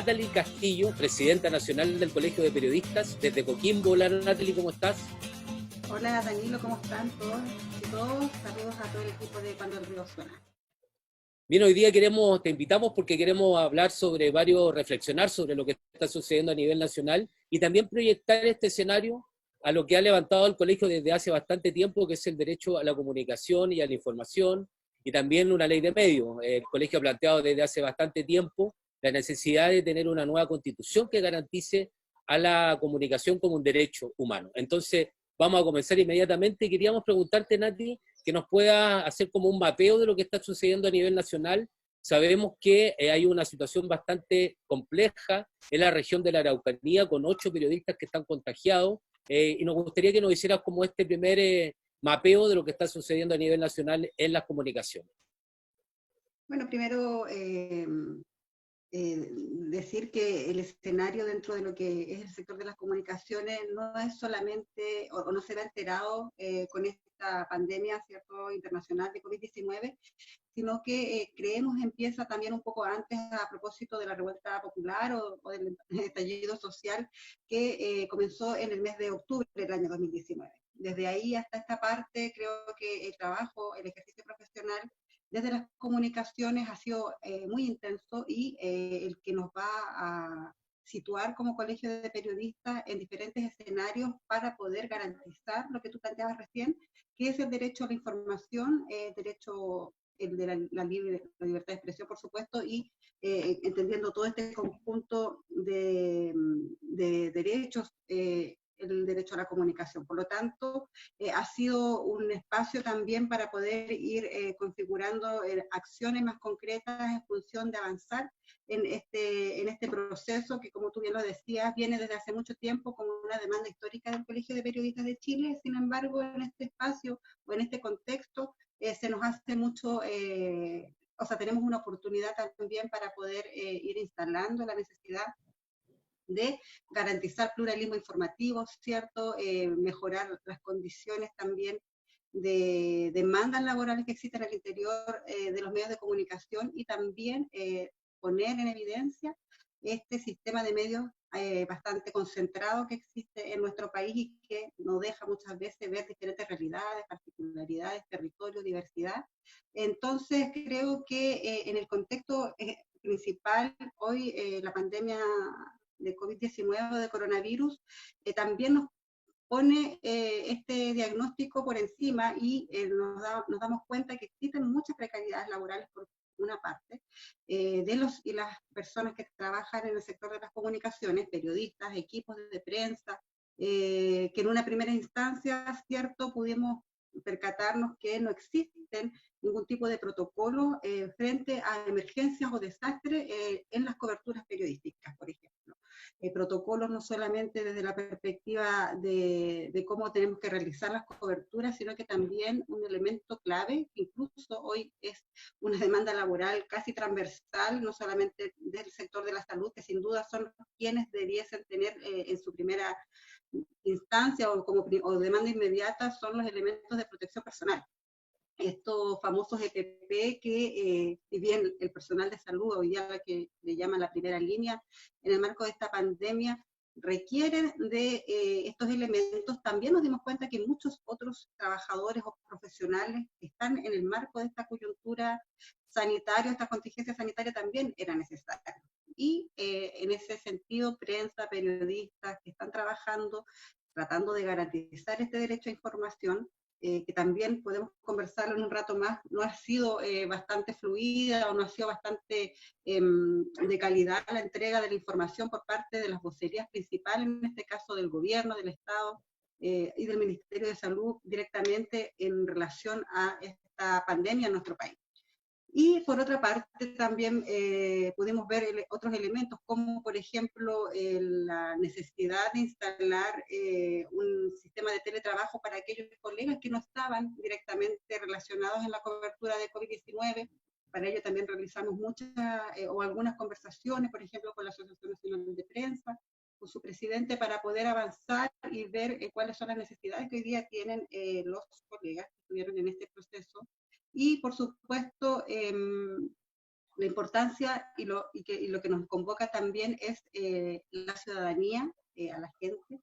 Natalie Castillo, presidenta nacional del Colegio de Periodistas, desde Coquimbo. Hola Natalie, ¿cómo estás? Hola Danilo, ¿cómo están todos y todos? Saludos a todo el equipo de Cuando el Río Suena. Bien, hoy día te invitamos porque queremos hablar reflexionar sobre lo que está sucediendo a nivel nacional y también proyectar este escenario a lo que ha levantado el colegio desde hace bastante tiempo, que es el derecho a la comunicación y a la información, y también una ley de medios. El colegio ha planteado desde hace bastante tiempo la necesidad de tener una nueva constitución que garantice a la comunicación como un derecho humano. Entonces, vamos a comenzar inmediatamente. Queríamos preguntarte, Nati, que nos pueda hacer como un mapeo de lo que está sucediendo a nivel nacional. Sabemos que hay una situación bastante compleja en la región de la Araucanía, con 8 periodistas que están contagiados, y nos gustaría que nos hicieras como este primer mapeo de lo que está sucediendo a nivel nacional en las comunicaciones. Bueno, primero decir que el escenario dentro de lo que es el sector de las comunicaciones no es solamente, o no se ve alterado con esta pandemia, ¿cierto?, internacional de COVID-19, sino que creemos empieza también un poco antes a propósito de la revuelta popular o del estallido social que comenzó en el mes de octubre del año 2019. Desde ahí hasta esta parte creo que el trabajo, el ejercicio profesional desde las comunicaciones ha sido muy intenso y el que nos va a situar como colegio de periodistas en diferentes escenarios para poder garantizar lo que tú planteabas recién, que es el derecho a la información, derecho el de la libertad de expresión, por supuesto, y entendiendo todo este conjunto de derechos, el derecho a la comunicación. Por lo tanto, ha sido un espacio también para poder ir configurando acciones más concretas en función de avanzar en este proceso que, como tú bien lo decías, viene desde hace mucho tiempo como una demanda histórica del Colegio de Periodistas de Chile. Sin embargo, en este espacio o en este contexto se nos hace mucho, o sea, tenemos una oportunidad también para poder ir instalando la necesidad de garantizar pluralismo informativo, ¿cierto? Mejorar las condiciones también de demandas laborales que existen al interior de los medios de comunicación y también poner en evidencia este sistema de medios bastante concentrado que existe en nuestro país y que nos deja muchas veces ver diferentes realidades, particularidades, territorio, diversidad. Entonces creo que en el contexto principal, hoy la pandemia de COVID-19 o de coronavirus, también nos pone este diagnóstico por encima y nos damos cuenta que existen muchas precariedades laborales por una parte, de los y las personas que trabajan en el sector de las comunicaciones, periodistas, equipos de prensa, que en una primera instancia, cierto, pudimos percatarnos que no existen ningún tipo de protocolo frente a emergencias o desastres en las coberturas periodísticas, por ejemplo. Protocolos no solamente desde la perspectiva de cómo tenemos que realizar las coberturas, sino que también un elemento clave, que incluso hoy es una demanda laboral casi transversal, no solamente del sector de la salud, que sin duda son quienes debiesen tener en su primera instancia o demanda inmediata, son los elementos de protección personal. Estos famosos EPP que, si bien el personal de salud, hoy día la que le llaman la primera línea, en el marco de esta pandemia, requieren de estos elementos, también nos dimos cuenta que muchos otros trabajadores o profesionales que están en el marco de esta coyuntura sanitaria, esta contingencia sanitaria, también era necesaria. Y en ese sentido, prensa, periodistas que están trabajando, tratando de garantizar este derecho a información, que también podemos conversarlo en un rato más, no ha sido bastante fluida o no ha sido bastante de calidad la entrega de la información por parte de las vocerías principales, en este caso del gobierno, del Estado y del Ministerio de Salud directamente en relación a esta pandemia en nuestro país. Y por otra parte también pudimos ver otros elementos, como por ejemplo la necesidad de instalar un sistema de teletrabajo para aquellos colegas que no estaban directamente relacionados en la cobertura de COVID-19. Para ello también realizamos muchas o algunas conversaciones, por ejemplo, con la Asociación Nacional de Prensa, con su presidente, para poder avanzar y ver cuáles son las necesidades que hoy día tienen los colegas que estuvieron en este proceso. Y por supuesto, la importancia y lo que nos convoca también es la ciudadanía, a la gente,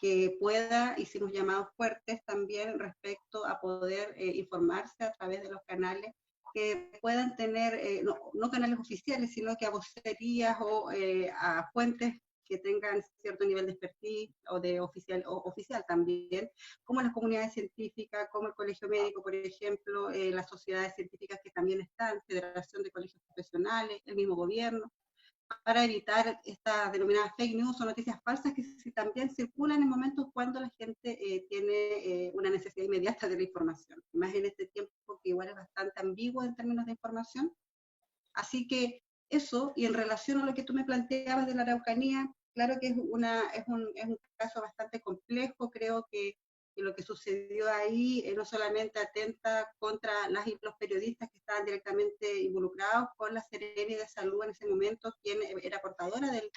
que pueda, hicimos llamados fuertes también respecto a poder informarse a través de los canales, que puedan tener, no canales oficiales, sino que a vocerías o a fuentes que tengan cierto nivel de expertise o oficial también, como las comunidades científicas, como el Colegio Médico, por ejemplo, las sociedades científicas que también están, Federación de Colegios Profesionales, el mismo gobierno, para evitar estas denominadas fake news o noticias falsas que también circulan en momentos cuando la gente tiene una necesidad inmediata de la información, más en este tiempo que igual es bastante ambiguo en términos de información. Así que eso, y en relación a lo que tú me planteabas de la Araucanía, claro que es un caso bastante complejo. Creo que lo que sucedió ahí no solamente atenta contra las y los periodistas que estaban directamente involucrados con la Seremi de Salud en ese momento, quien era portadora del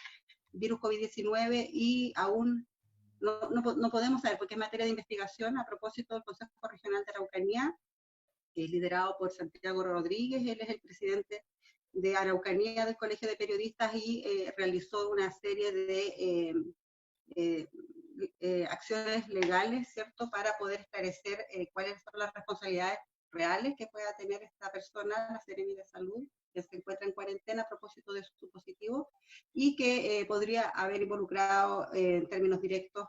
virus COVID-19, y aún no podemos saber, porque es materia de investigación. A propósito del Consejo Regional de Araucanía, que es liderado por Santiago Rodríguez, él es el presidente de Araucanía del Colegio de Periodistas, y realizó una serie de acciones legales, ¿cierto?, para poder esclarecer cuáles son las responsabilidades reales que pueda tener esta persona, la Seremi de Salud, que se encuentra en cuarentena a propósito de su positivo, y que podría haber involucrado en términos directos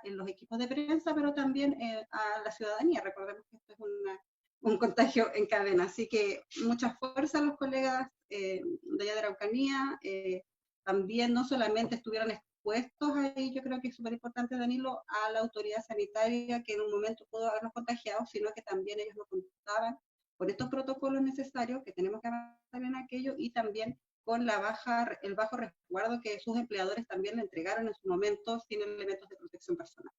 en los equipos de prensa, pero también a la ciudadanía. Recordemos que esto es un contagio en cadena. Así que mucha fuerza a los colegas de allá de Araucanía. También no solamente estuvieron expuestos ahí, yo creo que es súper importante, Danilo, a la autoridad sanitaria que en un momento pudo habernos contagiado, sino que también ellos nos contaban con estos protocolos necesarios, que tenemos que avanzar en aquello, y también con el bajo resguardo que sus empleadores también le entregaron en su momento sin elementos de protección personal.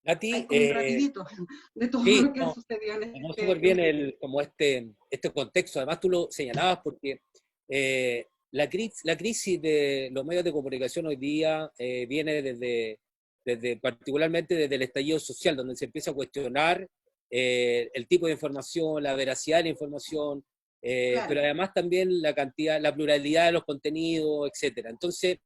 Nati, Hay como un rapidito de todo sí, lo que no, sucedió no, súper bien en como este contexto. Además, tú lo señalabas porque la crisis de los medios de comunicación hoy día viene particularmente desde el estallido social, donde se empieza a cuestionar el tipo de información, la veracidad de la información, Claro. pero además también la cantidad, la pluralidad de los contenidos, etcétera. Entonces,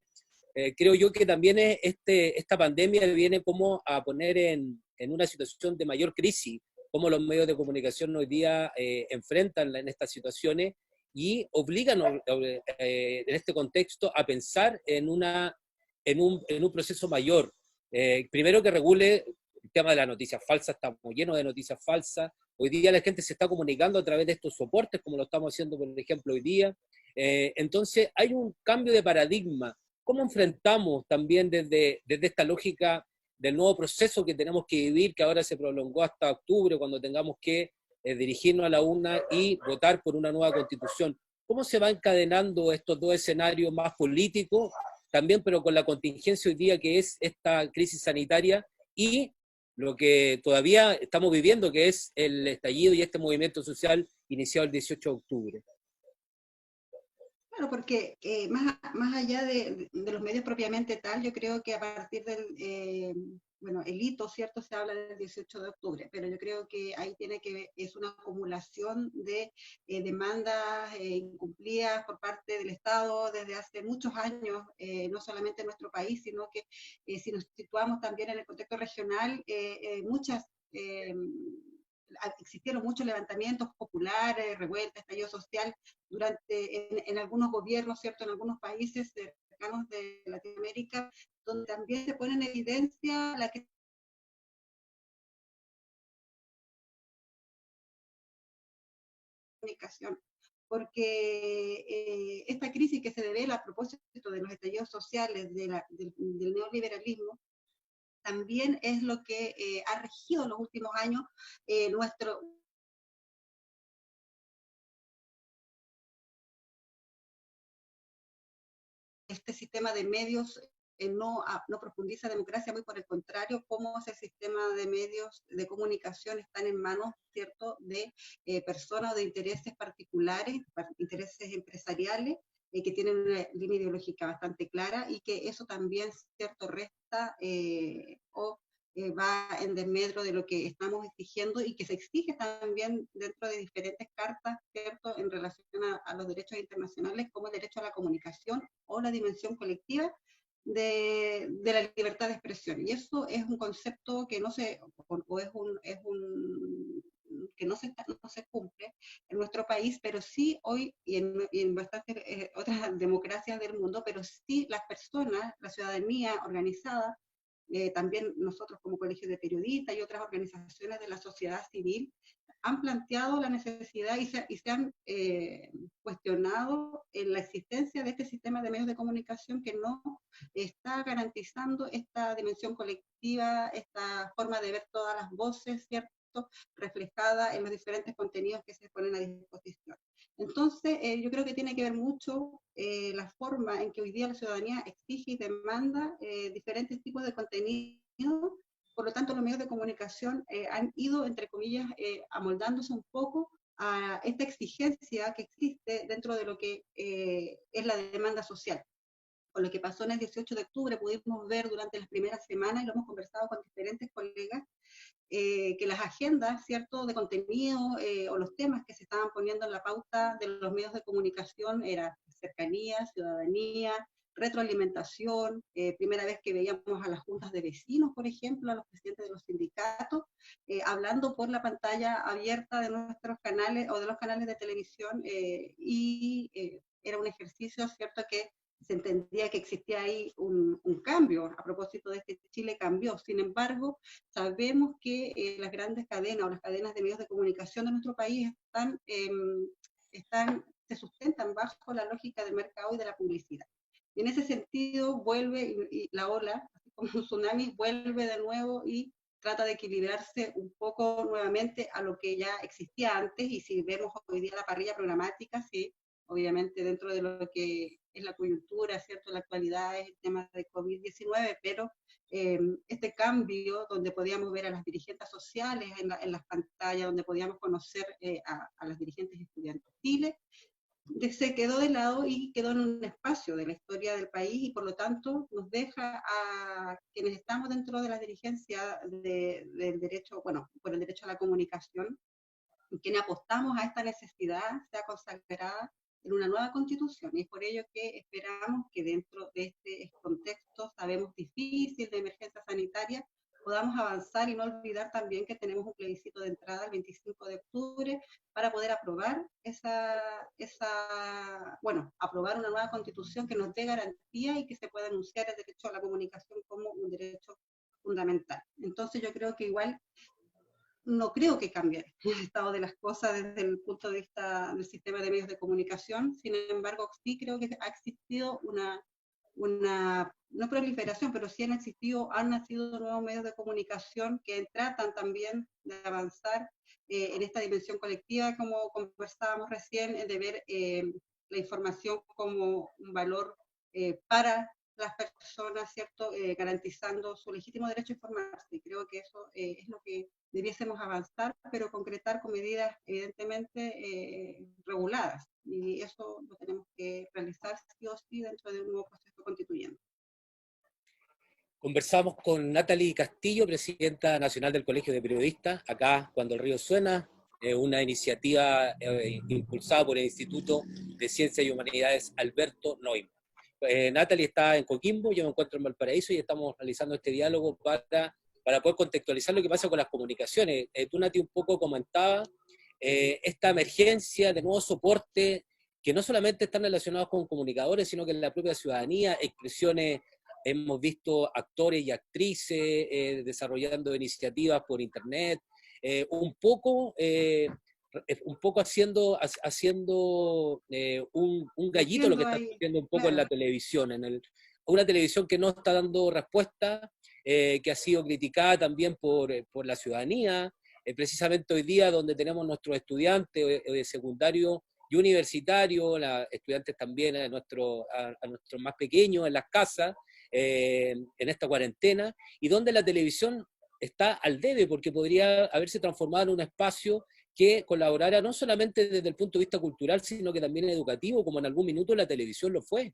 creo yo que también esta pandemia viene como a poner en una situación de mayor crisis, cómo los medios de comunicación hoy día enfrentan en estas situaciones y obligan en este contexto a pensar en un proceso mayor. Primero que regule el tema de las noticias falsas, estamos llenos de noticias falsas. Hoy día la gente se está comunicando a través de estos soportes, como lo estamos haciendo, por ejemplo, hoy día. Entonces hay un cambio de paradigma. ¿Cómo enfrentamos también desde esta lógica del nuevo proceso que tenemos que vivir, que ahora se prolongó hasta octubre, cuando tengamos que dirigirnos a la urna y votar por una nueva constitución? ¿Cómo se va encadenando estos dos escenarios más políticos, también pero con la contingencia hoy día que es esta crisis sanitaria y lo que todavía estamos viviendo, que es el estallido y este movimiento social iniciado el 18 de octubre? Claro, porque más allá de los medios propiamente tal, yo creo que a partir bueno, el hito, ¿cierto? Se habla del 18 de octubre, pero yo creo que ahí tiene que ver, es una acumulación de demandas incumplidas por parte del Estado desde hace muchos años, no solamente en nuestro país, sino que si nos situamos también en el contexto regional, existieron muchos levantamientos populares, revueltas, estallido social en algunos gobiernos, ¿cierto? En algunos países cercanos de Latinoamérica, donde también se pone en evidencia la comunicación, porque esta crisis que se devela a propósito de los estallidos sociales del neoliberalismo, también es lo que ha regido en los últimos años nuestro este sistema de medios. No profundiza democracia, muy por el contrario, cómo ese sistema de medios de comunicación están en manos, ¿cierto?, de personas o de intereses particulares, intereses empresariales, que tienen una línea ideológica bastante clara, y que eso también, ¿cierto?, resta o va en desmedro de lo que estamos exigiendo y que se exige también dentro de diferentes cartas, ¿cierto?, en relación a los derechos internacionales, como el derecho a la comunicación o la dimensión colectiva de la libertad de expresión. Y eso es un concepto que no se, o que no se cumple en nuestro país, pero sí hoy y en bastantes otras democracias del mundo, pero sí las personas, la ciudadanía organizada, también nosotros como Colegio de Periodistas y otras organizaciones de la sociedad civil, han planteado la necesidad y se han cuestionado la existencia de este sistema de medios de comunicación que no está garantizando esta dimensión colectiva, esta forma de ver todas las voces, ¿cierto?, reflejada en los diferentes contenidos que se ponen a disposición. Entonces, yo creo que tiene que ver mucho la forma en que hoy día la ciudadanía exige y demanda diferentes tipos de contenido. Por lo tanto, los medios de comunicación han ido, entre comillas, amoldándose un poco a esta exigencia que existe dentro de lo que es la demanda social. Con lo que pasó en el 18 de octubre pudimos ver durante las primeras semanas, y lo hemos conversado con diferentes colegas, que las agendas, ¿cierto?, de contenido o los temas que se estaban poniendo en la pauta de los medios de comunicación era cercanía, ciudadanía, retroalimentación, primera vez que veíamos a las juntas de vecinos, por ejemplo, a los presidentes de los sindicatos, hablando por la pantalla abierta de nuestros canales o de los canales de televisión, era un ejercicio, ¿cierto?, que se entendía que existía ahí un cambio a propósito de que Chile cambió. Sin embargo, sabemos que las grandes cadenas o las cadenas de medios de comunicación de nuestro país se sustentan bajo la lógica del mercado y de la publicidad. Y en ese sentido vuelve, y la ola, así como un tsunami, vuelve de nuevo y trata de equilibrarse un poco nuevamente a lo que ya existía antes. Y si vemos hoy día la parrilla programática, sí, obviamente dentro de lo que es la coyuntura, ¿cierto?, la actualidad es el tema de COVID-19, pero este cambio donde podíamos ver a las dirigentes sociales en las pantallas, donde podíamos conocer a las dirigentes estudiantiles, se quedó de lado y quedó en un espacio de la historia del país, y por lo tanto nos deja a quienes estamos dentro de la dirigencia del derecho, bueno, por el derecho a la comunicación, quienes apostamos a esta necesidad sea consagrada en una nueva constitución. Y es por ello que esperamos que dentro de este contexto, sabemos difícil, de emergencia sanitaria, podamos avanzar y no olvidar también que tenemos un plebiscito de entrada el 25 de octubre para poder aprobar aprobar una nueva constitución que nos dé garantía y que se pueda anunciar el derecho a la comunicación como un derecho fundamental. Entonces yo creo que igual no creo que cambie el estado de las cosas desde el punto de vista del sistema de medios de comunicación. Sin embargo, sí creo que ha existido no proliferación, pero sí han nacido nuevos medios de comunicación que tratan también de avanzar en esta dimensión colectiva, como conversábamos recién, de ver la información como un valor para las personas, ¿cierto?, garantizando su legítimo derecho a informarse. Y creo que eso es lo que debiésemos avanzar, pero concretar con medidas evidentemente reguladas. Y eso lo tenemos que realizar sí o sí dentro de un nuevo proceso constituyente. Conversamos con Natalie Castillo, presidenta nacional del Colegio de Periodistas, acá Cuando el Río Suena, una iniciativa impulsada por el Instituto de Ciencias y Humanidades Alberto Neumann. Natalie está en Coquimbo, yo me encuentro en Valparaíso y estamos realizando este diálogo para poder contextualizar lo que pasa con las comunicaciones. Tú, Nati, un poco comentabas esta emergencia de nuevos soportes que no solamente están relacionados con comunicadores, sino que en la propia ciudadanía, expresiones. Hemos visto actores y actrices desarrollando iniciativas por internet, un poco haciendo un gallito lo que está sucediendo un poco claro en la televisión, una televisión que no está dando respuesta, que ha sido criticada también por la ciudadanía, precisamente hoy día donde tenemos nuestros estudiantes secundarios y universitarios, estudiantes también a nuestros más pequeños en las casas, en esta cuarentena, y donde la televisión está al debe, porque podría haberse transformado en un espacio que colaborara no solamente desde el punto de vista cultural, sino que también educativo, como en algún minuto la televisión lo fue.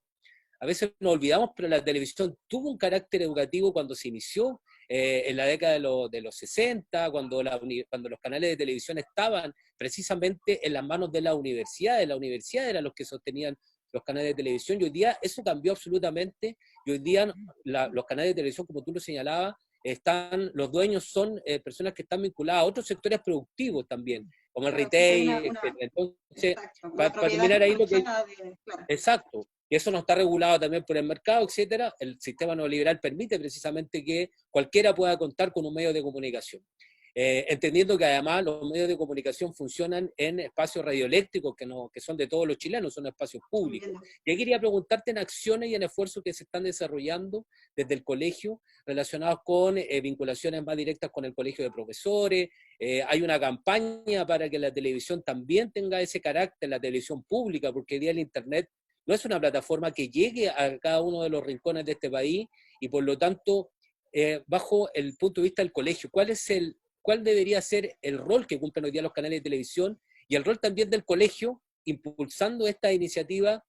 A veces nos olvidamos, pero la televisión tuvo un carácter educativo cuando se inició en la década de los 60, cuando los canales de televisión estaban precisamente en las manos de la universidad eran los que sostenían los canales de televisión, y hoy día eso cambió absolutamente, y hoy día los canales de televisión, como tú lo señalabas, los dueños son personas que están vinculadas a otros sectores productivos también, como el Claro, sí, hay retail, etc. Entonces, exacto, una para propiedad terminar ahí lo que... aprovechada de, claro. Exacto. Y eso no está regulado también por el mercado, etcétera. El sistema neoliberal permite precisamente que cualquiera pueda contar con un medio de comunicación. Entendiendo que además los medios de comunicación funcionan en espacios radioeléctricos que son de todos los chilenos, son espacios públicos. Entiendo. Y ahí quería preguntarte en acciones y en esfuerzos que se están desarrollando desde el colegio relacionados con vinculaciones más directas con el colegio de profesores. Hay una campaña para que la televisión también tenga ese carácter, la televisión pública, porque hoy día el Internet no es una plataforma que llegue a cada uno de los rincones de este país, y por lo tanto, bajo el punto de vista del colegio, ¿cuál debería ser el rol que cumplen hoy día los canales de televisión y el rol también del colegio impulsando esta iniciativa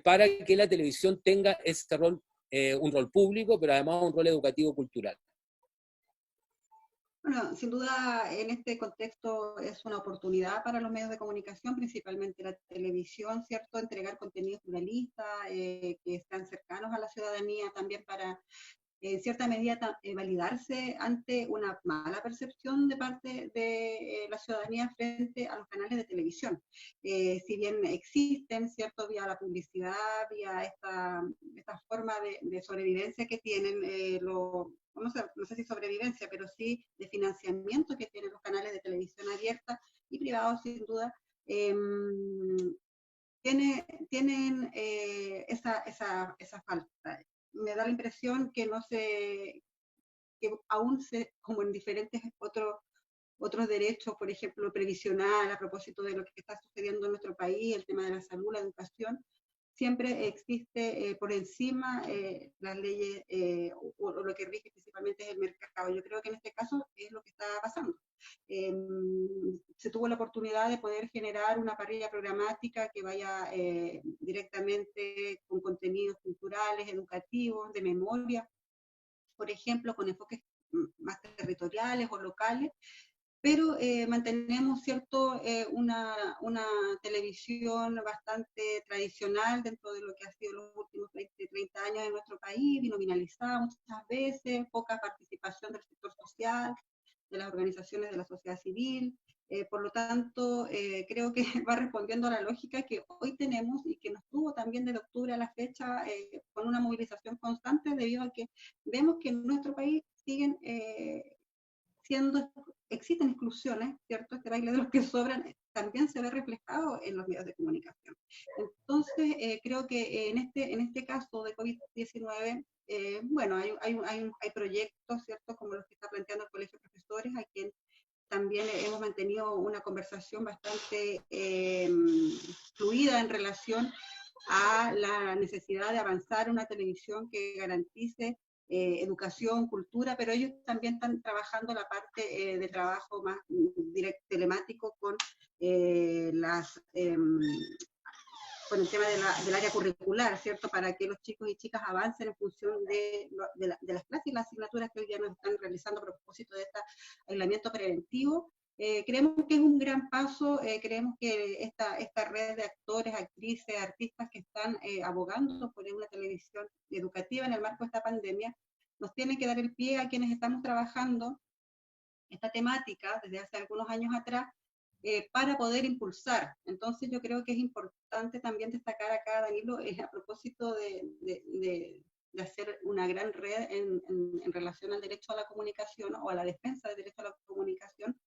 para que la televisión tenga este rol, un rol público, pero además un rol educativo cultural? Bueno, sin duda en este contexto es una oportunidad para los medios de comunicación, principalmente la televisión, ¿cierto? Entregar contenidos pluralistas que están cercanos a la ciudadanía, también para en cierta medida validarse ante una mala percepción de parte de la ciudadanía frente a los canales de televisión. Si bien existen, ¿cierto?, vía la publicidad, vía esta forma de sobrevivencia que tienen, no sé si sobrevivencia, pero sí de financiamiento que tienen los canales de televisión abierta y privados, sin duda, tienen esa falta. Me da la impresión que que aún como en diferentes otros derechos, por ejemplo, previsional, a propósito de lo que está sucediendo en nuestro país, el tema de la salud, la educación, siempre existe por encima las leyes o lo que rige principalmente es el mercado. Yo creo que en este caso es lo que está pasando. Se tuvo la oportunidad de poder generar una parrilla programática que vaya directamente con contenidos culturales, educativos, de memoria, por ejemplo, con enfoques más territoriales o locales, pero mantenemos, ¿cierto?, una televisión bastante tradicional dentro de lo que ha sido los últimos 20, 30 años en nuestro país, binominalizada muchas veces, poca participación del sector social, de las organizaciones de la sociedad civil. Por lo tanto, creo que va respondiendo a la lógica que hoy tenemos y que nos tuvo también desde octubre a la fecha con una movilización constante, debido a que vemos que en nuestro país siguen existen exclusiones, ¿cierto? Este baile de los que sobran también se ve reflejado en los medios de comunicación. Entonces, creo que en este caso de COVID-19, bueno, hay proyectos, ¿cierto? Como los que está planteando el Colegio de Profesores, a quien también hemos mantenido una conversación bastante fluida en relación a la necesidad de avanzar una televisión que garantice educación, cultura, pero ellos también están trabajando la parte de trabajo más directo, telemático, con con el tema del área curricular, ¿cierto? Para que los chicos y chicas avancen en función de las clases y las asignaturas que hoy día nos están realizando a propósito de este aislamiento preventivo. Creemos que es un gran paso, creemos que esta red de actores, actrices, artistas que están abogando por una televisión educativa en el marco de esta pandemia, nos tiene que dar el pie a quienes estamos trabajando esta temática desde hace algunos años atrás, para poder impulsar. Entonces yo creo que es importante también destacar acá, Danilo, a propósito de hacer una gran red en relación al derecho a la comunicación o a la defensa del derecho a la comunicación,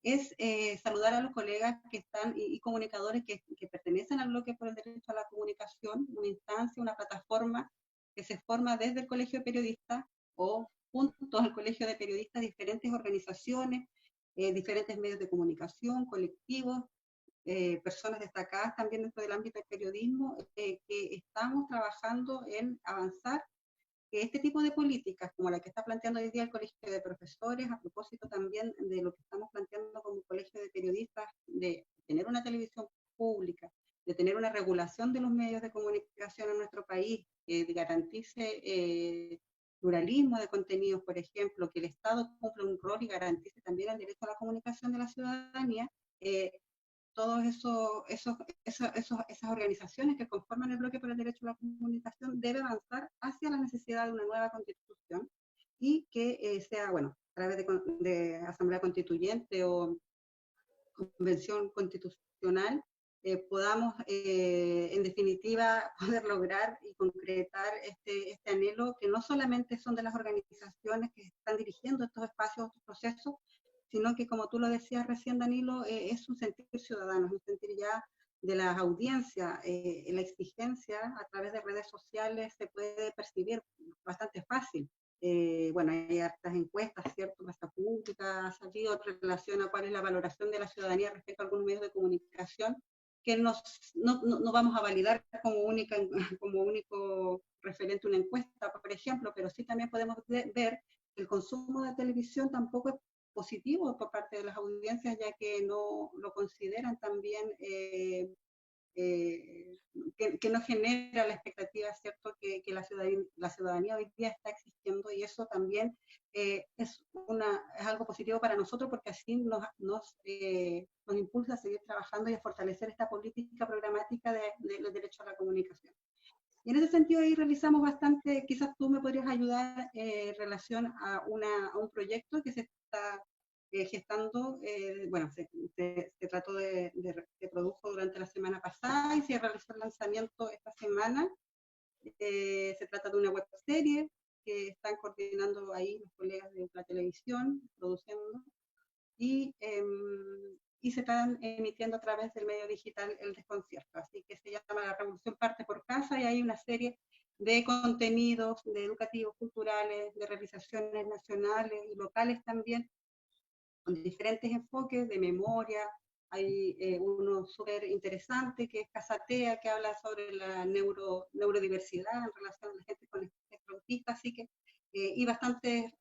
es saludar a los colegas que están y comunicadores que pertenecen al bloque por el derecho a la comunicación, una instancia, una plataforma que se forma desde el Colegio de Periodistas o junto al Colegio de Periodistas, diferentes organizaciones, diferentes medios de comunicación, colectivos, personas destacadas también dentro del ámbito del periodismo, que estamos trabajando en avanzar que este tipo de políticas, como la que está planteando hoy día el Colegio de Profesores, a propósito también de lo que estamos planteando como Colegio de Periodistas, de tener una televisión pública, de tener una regulación de los medios de comunicación en nuestro país, que garantice pluralismo de contenidos, por ejemplo, que el Estado cumpla un rol y garantice también el derecho a la comunicación de la ciudadanía, todas esas organizaciones que conforman el bloque por el derecho a la comunicación deben avanzar hacia la necesidad de una nueva constitución y que sea, bueno, a través de asamblea constituyente o convención constitucional, podamos en definitiva poder lograr y concretar este anhelo que no solamente son de las organizaciones que están dirigiendo estos espacios, estos procesos, sino que, como tú lo decías recién, Danilo, es un sentir ciudadano, es un sentir ya de las audiencias. La exigencia a través de redes sociales se puede percibir bastante fácil. Bueno, hay hartas encuestas, ¿cierto? Plaza pública ha salido en relación a cuál es la valoración de la ciudadanía respecto a algunos medios de comunicación, que no vamos a validar como único referente una encuesta, por ejemplo, pero sí también podemos ver que el consumo de televisión tampoco es positivo por parte de las audiencias, ya que no lo consideran también, que no genera la expectativa, ¿cierto?, que la ciudadanía hoy día está exigiendo, y eso también es algo positivo para nosotros, porque así nos impulsa a seguir trabajando y a fortalecer esta política programática del derecho a la comunicación. Y en ese sentido ahí realizamos bastante, quizás tú me podrías ayudar en relación a un proyecto que se está gestando, bueno, se produjo durante la semana pasada y se realizó el lanzamiento esta semana. Se trata de una webserie que están coordinando ahí los colegas de la televisión, produciendo, y se están emitiendo a través del medio digital El Desconcierto. Así que se llama La Revolución Parte por Casa, y hay una serie de contenidos de educativos, culturales, de realizaciones nacionales y locales también, con diferentes enfoques de memoria. Hay uno súper interesante que es Casatea, que habla sobre la neurodiversidad en relación a la gente con espectro autista, así que y bastantes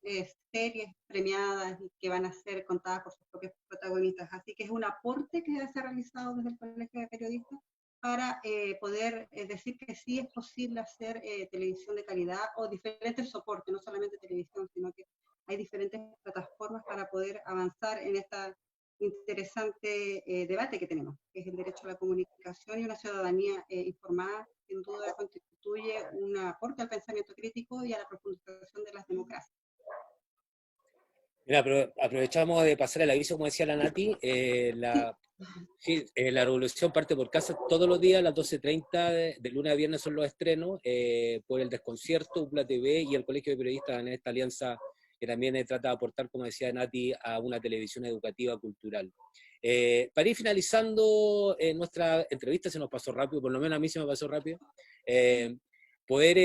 series premiadas que van a ser contadas por sus propios protagonistas. Así que es un aporte que se ha realizado desde el Colegio de Periodistas para poder decir que sí es posible hacer televisión de calidad o diferentes soportes, no solamente televisión, sino que hay diferentes plataformas para poder avanzar en este interesante debate que tenemos, que es el derecho a la comunicación y una ciudadanía informada. Sin duda constituye un aporte al pensamiento crítico y a la profundización de las democracias. Mira, aprovechamos de pasar el aviso, como decía la Nati, la Revolución Parte por Casa todos los días a las 12:30, de lunes a viernes son los estrenos, por El Desconcierto, UPLA TV y el Colegio de Periodistas, en esta alianza que también trata de aportar, como decía Nati, a una televisión educativa cultural. Para ir finalizando nuestra entrevista, se nos pasó rápido, por lo menos a mí se me pasó rápido, poder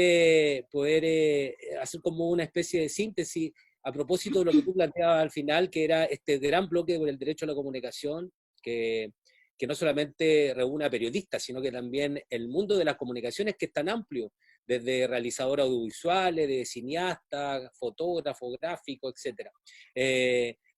hacer como una especie de síntesis a propósito de lo que tú planteabas al final, que era este gran bloque por el derecho a la comunicación, que no solamente reúne a periodistas, sino que también el mundo de las comunicaciones, que es tan amplio, desde realizadores audiovisuales, de cineastas, fotógrafos, gráficos, etc.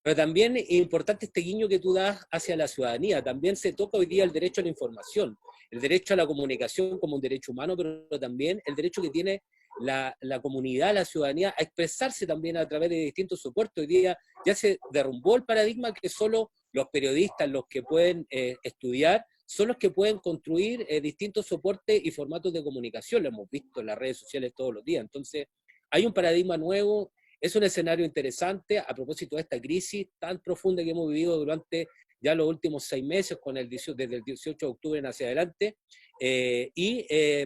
Pero también es importante este guiño que tú das hacia la ciudadanía. También se toca hoy día el derecho a la información, el derecho a la comunicación como un derecho humano, pero también el derecho que tiene la comunidad, la ciudadanía, a expresarse también a través de distintos soportes. Hoy día ya se derrumbó el paradigma que solo los periodistas, los que pueden estudiar, son los que pueden construir distintos soportes y formatos de comunicación. Lo hemos visto en las redes sociales todos los días. Entonces, hay un paradigma nuevo, es un escenario interesante a propósito de esta crisis tan profunda que hemos vivido durante ya los últimos 6 meses, desde el 18 de octubre en hacia adelante,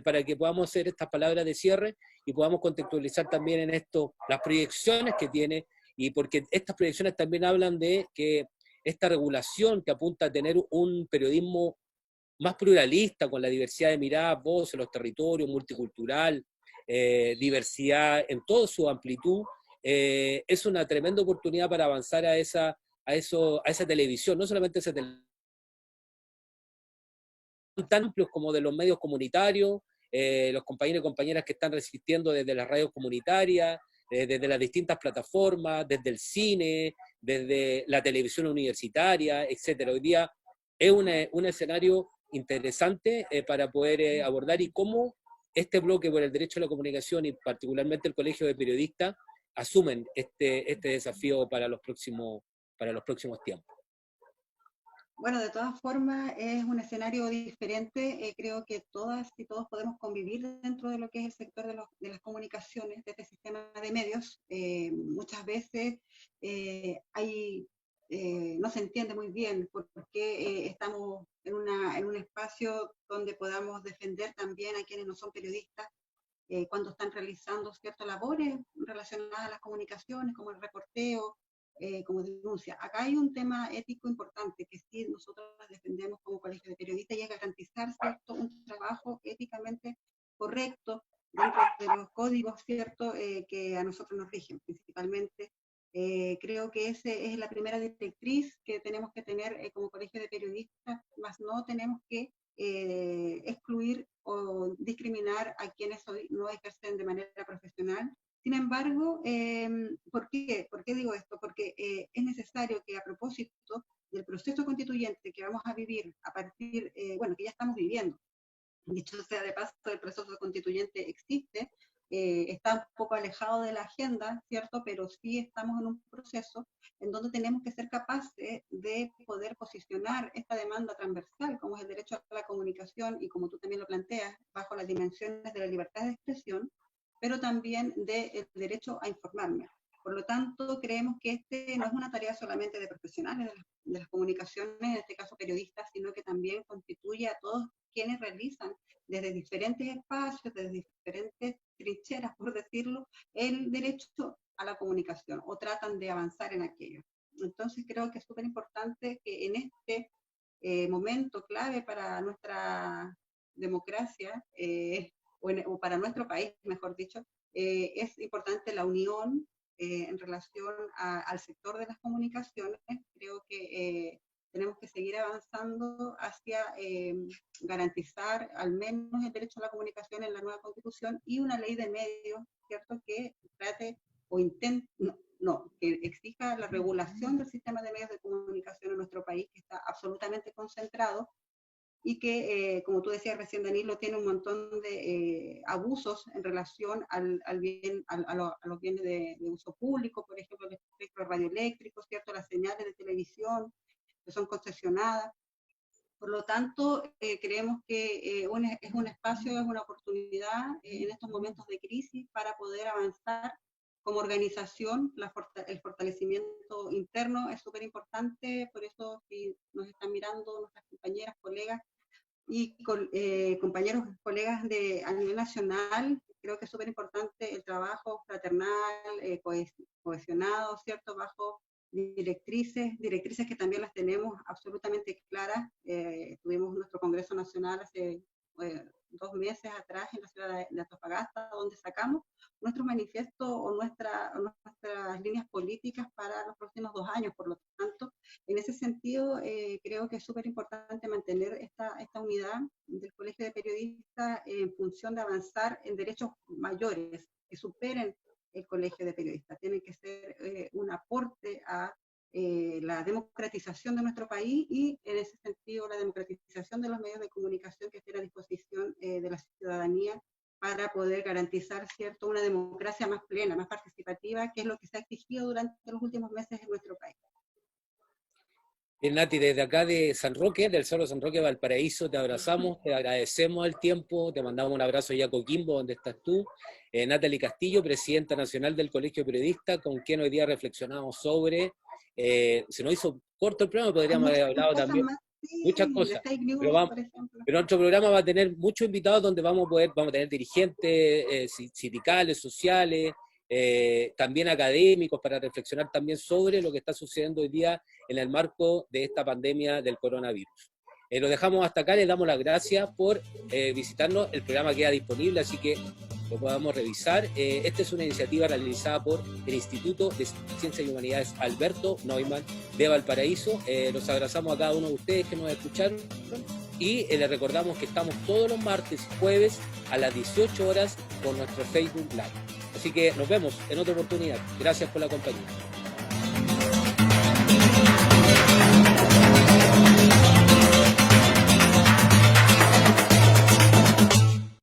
para que podamos hacer estas palabras de cierre y podamos contextualizar también en esto las proyecciones que tiene, y porque estas proyecciones también hablan de que esta regulación que apunta a tener un periodismo más pluralista, con la diversidad de miradas, voces, los territorios, multicultural, diversidad en toda su amplitud, es una tremenda oportunidad para avanzar a esa televisión, no solamente esa televisión tan amplios como de los medios comunitarios, los compañeros y compañeras que están resistiendo desde las radios comunitarias, desde las distintas plataformas, desde el cine, desde la televisión universitaria, etcétera. Hoy día es un escenario interesante para poder abordar, y cómo este bloque por el derecho a la comunicación y particularmente el Colegio de Periodistas asumen este desafío para los próximos tiempos? Bueno, de todas formas es un escenario diferente. Creo que todas y todos podemos convivir dentro de lo que es el sector de las comunicaciones, de este sistema de medios. Muchas veces no se entiende muy bien por qué estamos en un espacio donde podamos defender también a quienes no son periodistas cuando están realizando ciertas labores relacionadas a las comunicaciones, como el reporteo, como denuncia. Acá hay un tema ético importante que sí nosotros defendemos como Colegio de Periodistas y es garantizar, ¿cierto?, un trabajo éticamente correcto dentro de los códigos, ¿cierto?, que a nosotros nos rigen principalmente. Creo que esa es la primera directriz que tenemos que tener como Colegio de Periodistas, más no tenemos que excluir o discriminar a quienes hoy no ejercen de manera profesional. Sin embargo, ¿por qué? ¿Por qué digo esto? Porque es necesario que a propósito del proceso constituyente que vamos a vivir a partir, bueno, que ya estamos viviendo, dicho sea de paso, el proceso constituyente existe, está un poco alejado de la agenda, ¿cierto? Pero sí estamos en un proceso en donde tenemos que ser capaces de poder posicionar esta demanda transversal, como es el derecho a la comunicación, y como tú también lo planteas, bajo las dimensiones de la libertad de expresión, pero también del derecho a informarme. Por lo tanto, creemos que no es una tarea solamente de profesionales de las comunicaciones, en este caso periodistas, sino que también constituye a todos quienes realizan desde diferentes espacios, desde diferentes trincheras, por decirlo, el derecho a la comunicación o tratan de avanzar en aquello. Entonces creo que es súper importante que en este momento clave para nuestra democracia, o para nuestro país, mejor dicho, es importante la unión en relación al sector de las comunicaciones. Creo que tenemos que seguir avanzando hacia garantizar al menos el derecho a la comunicación en la nueva Constitución y una ley de medios, ¿cierto?, que trate o intente, que exija la regulación del sistema de medios de comunicación en nuestro país, que está absolutamente concentrado y que, como tú decías recién, Danilo, tiene un montón de abusos en relación a los bienes de uso público, por ejemplo, el espectro radioeléctrico, ¿cierto?, las señales de televisión que son concesionadas. Por lo tanto, creemos que es un espacio, es una oportunidad en estos momentos de crisis para poder avanzar como organización. El fortalecimiento interno es súper importante, por eso si nos están mirando nuestras compañeras, colegas y compañeros, colegas a nivel nacional, creo que es súper importante el trabajo fraternal, cohesionado, ¿cierto?, bajo directrices que también las tenemos absolutamente claras. Tuvimos nuestro Congreso Nacional hace 2 meses atrás en la ciudad de Antofagasta, donde sacamos nuestro manifiesto o nuestras líneas políticas para los próximos 2 años. Por lo tanto, en ese sentido, creo que es súper importante mantener esta unidad del Colegio de Periodistas en función de avanzar en derechos mayores que superen el Colegio de Periodistas. Tiene que ser un aporte a la democratización de nuestro país y, en ese sentido, la democratización de los medios de comunicación que estén a disposición de la ciudadanía para poder garantizar, ¿cierto?, una democracia más plena, más participativa, que es lo que se ha exigido durante los últimos meses en nuestro país. Nati, desde acá de San Roque, del Cerro San Roque, Valparaíso, te abrazamos, te agradecemos el tiempo, te mandamos un abrazo allá a Coquimbo, donde estás tú. Natalie Castillo, presidenta nacional del Colegio de Periodistas, con quien hoy día reflexionamos sobre, se nos hizo corto el programa, podríamos haber hablado también muchas cosas, pero nuestro programa va a tener muchos invitados donde vamos a tener dirigentes sindicales, sociales, también académicos, para reflexionar también sobre lo que está sucediendo hoy día en el marco de esta pandemia del coronavirus. Lo dejamos hasta acá, les damos las gracias por visitarnos. El programa queda disponible, así que lo podamos revisar. Esta es una iniciativa realizada por el Instituto de Ciencias y Humanidades Alberto Neumann de Valparaíso. Los abrazamos a cada uno de ustedes que nos escucharon y les recordamos que estamos todos los martes y jueves a las 18 horas por nuestro Facebook Live. Así que nos vemos en otra oportunidad. Gracias por la compañía.